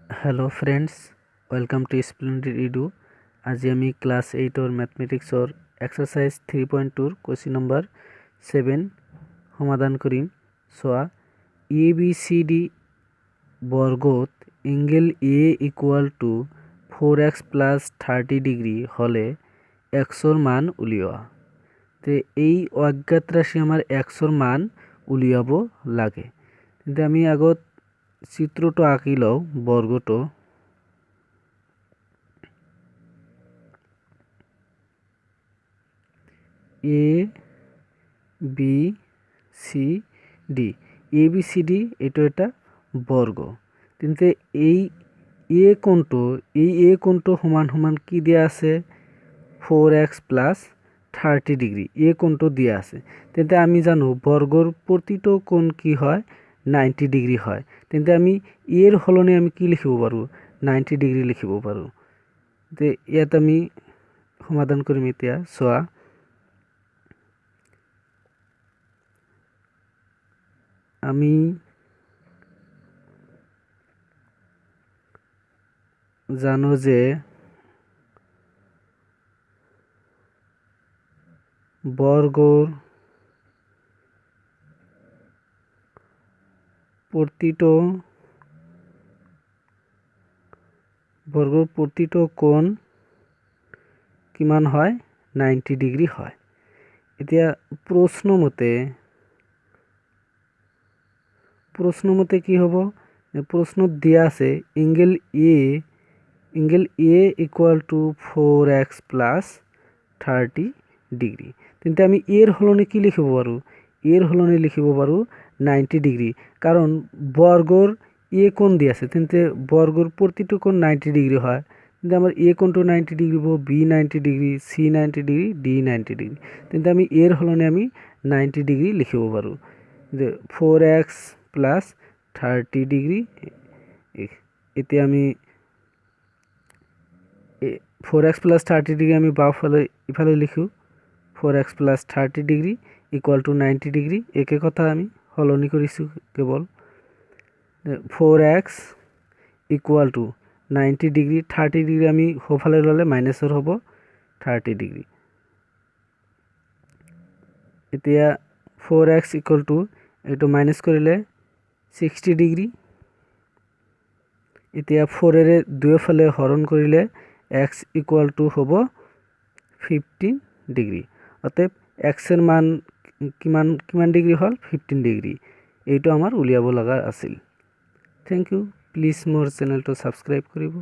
Hello friends welcome to splendid edu. आज आमी class 8 और मैथमेटिक्स और एक्सरसाइज 3.2 क्वेश्चन नम्बर 7 समाधान करिम। सोआ ए बी सी डी बर्गत angle A equal to 4x plus 30 degree हले एक्सर मान उलिया। तो এই অজ্ঞাত রাশি আমার এক্সর মান উলিয়াব লাগে। কিন্তু আমি আগত চিত্রটো আঁকি লও বর্গটো। A B C D A B C D এটা বর্গ। কিন্তু এই এ কোণটো সমান সমান কি দিয়া আছে 4x প্লাস 30 ডিগ্রি এ কোণটো দিয়া আছে। তেন্তে আমি জানো বর্গর প্রতিটো কোণ কি হয় 90 ডিগ্রি হয়। তেন্তে আমি এর হলনে আমি কি লিখিব পাৰো 90 ডিগ্ৰি লিখিব পাৰো। তে ইয়াত আমি সমাধান কৰিম এতিয়া। সোয়া আমি জানো যে বর্গর প্রতিটো কোণ কিমান হয় 90 ডিগ্রি হয়। এতিয়া প্রশ্নমতে কি হ'ব প্রশ্নত দিয়া আছে angle A equal to 4x plus 30 degree. কিন্তু আমি এর হলনে কি লিখিব পাৰো এৰ হলনে লিখিব পাৰো 90 ডিগ্রি, কারণ বর্গর এ কোণ দিয়া আছে। কিন্তু বর্গর প্রতিটো কোণ 90 ডিগ্রি হয়। কিন্তু আমার এ কোণটো 90 ডিগ্রি হবো, বি 90 ডিগ্রি, সি 90 ডিগ্রি, ডি 90 ডিগ্রি। কিন্তু আমি এর হলনে আমি 90 ডিগ্রি লিখিব পাৰো যে 4x প্লাস 30 ডিগ্রি। এতিয়া আমি 4x প্লাস 30 ডিগ্রি আমি বাওফালে ইফালে লিখো 4x plus 30 degree equal to 90 degree. একে কথা আমি হলনি কৰিছো কেৱল 4x equal to 90 degree 30 degree আমি সোফালে ললে মাইনাসৰ হ'ব 30 ডিগ্ৰি। এতিয়া 4x ইকুয়াল টু এটো মাইনাস কৰিলে 60 ডিগ্ৰি। এতিয়া 4 এৰে দুয়োফালে হৰণ কৰিলে x ইকুয়াল টু হ'ব 15 ডিগ্ৰি। অতএব x এৰ মান কিমান ডিগ্ৰি হল 15 ডিগ্ৰি। এইটো আমাৰ উলিয়াব লগা আছিল। Thank U. প্লিজ মোৰ চেনেলটো সাবস্ক্ৰাইব কৰিব।